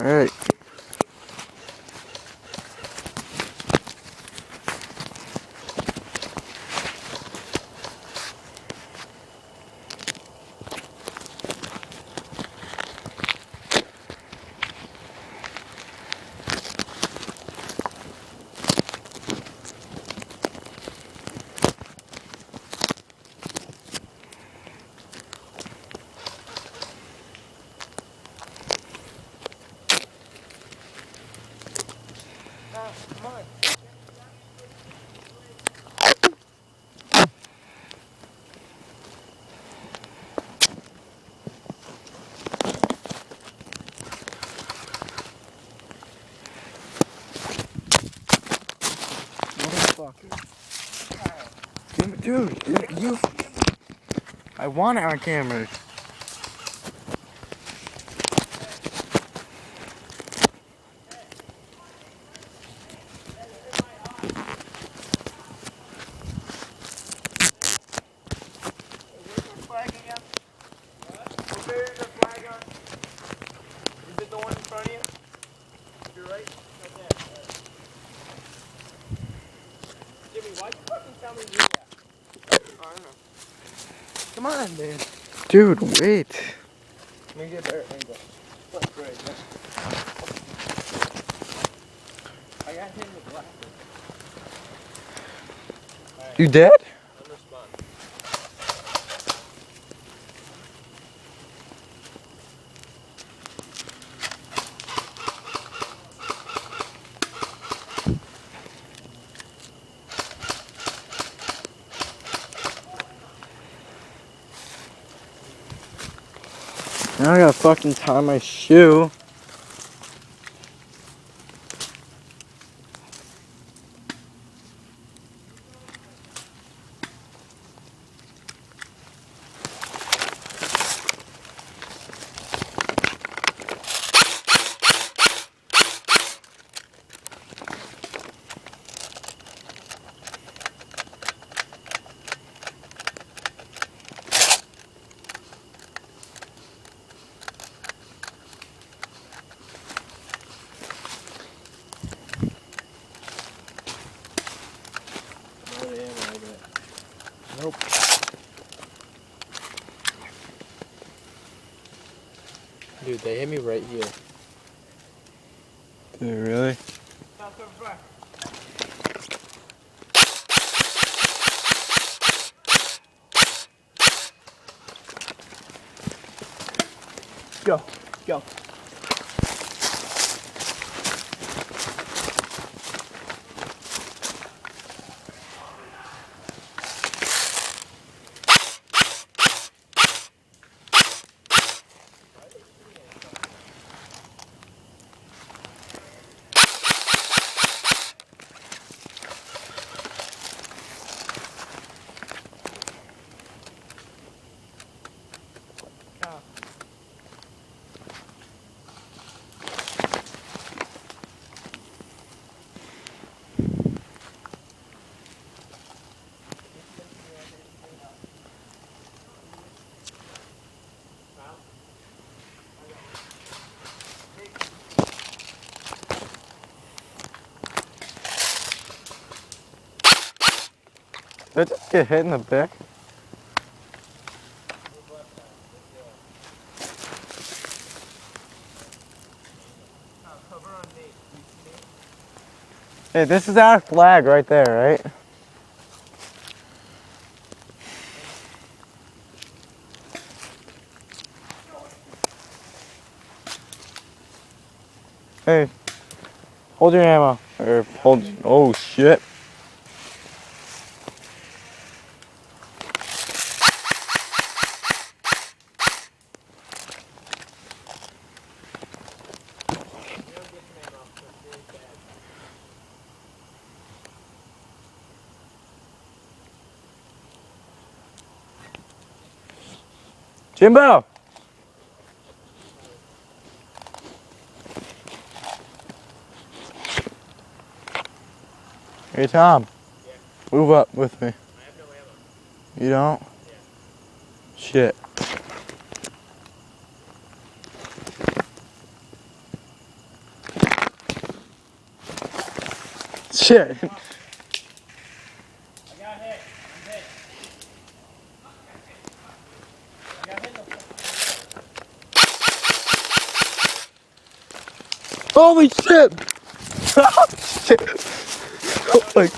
Alright. Come on. Motherfucker. Dude, you. I want it on camera. Is it the one in front of you? You're right. Right there. Jimmy, why'd you fucking tell me you were there? Oh, I don't know. Come on, man. Dude, wait. Let me get a better angle. That's great, man. I got hit in the glasses. Right. You dead? I'm responding. Now I gotta fucking tie my shoe. Nope. Dude, they hit me right here. Dude, really? Go, go. Did I just get hit in the back? Hey, this is our flag right there, right? Hey, hold your ammo. Or hold. Oh shit. Jimbo! Hey Tom. Yeah. Move up with me. I have no ammo. You don't? Yeah. Shit. shit. I got hit. I'm hit. I got hit in the Holy shit! Oh, shit! Oh my.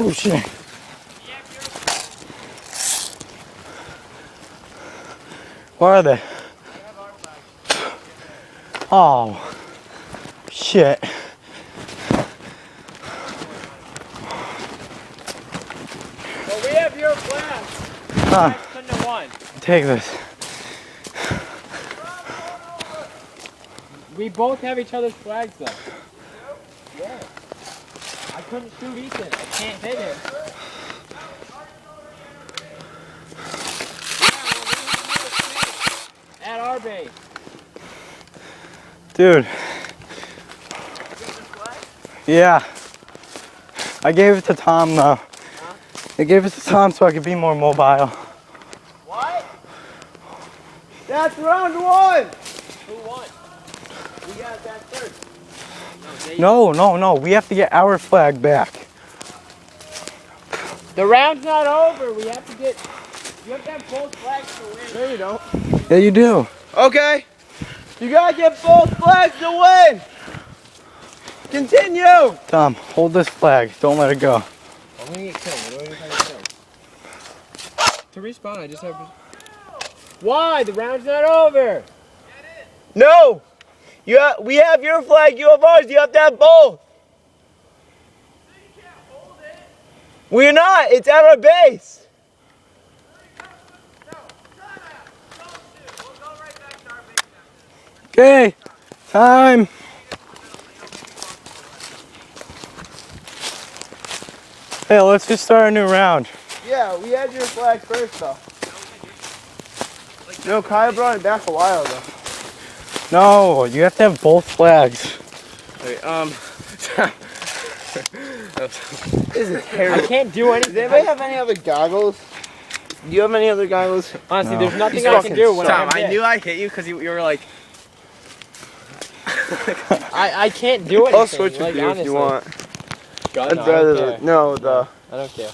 Oh shit. Where are they? Oh, shit. Well, we have your flag. Tom, Couldn't have won. take this. We both have each other's flags though. Yeah. I couldn't shoot Ethan. I can't hit him. At our base. Dude. Yeah. I gave it to Tom though. Huh? I gave it to Tom so I could be more mobile. What? That's round one! Who won? We got that first. No. We have to get our flag back. The round's not over. We have to get. You have to have both flags to win. No, you don't. Yeah, you do. Okay. You gotta get both flags to win. Continue. Tom, hold this flag. Don't let it go. I'm gonna get killed. What do I get killed? To respawn, I just have to. Why? The round's not over. No. We have your flag. You have ours. You have to have both. We're not. It's at our base. Okay, time. Hey, let's just start a new round. Yeah, we had your flag first, though. No, Kyle brought it back a while ago. No, you have to have both flags. Wait, this is terrible. I can't do anything. Does anybody have any other goggles? Do you have any other goggles? Honestly, No. there's nothing I can do when Tom, I'm I knew I hit you because you were like. I can't do anything. I'll switch with like, you honestly. if you want. God, I'd rather I no, the. don't care.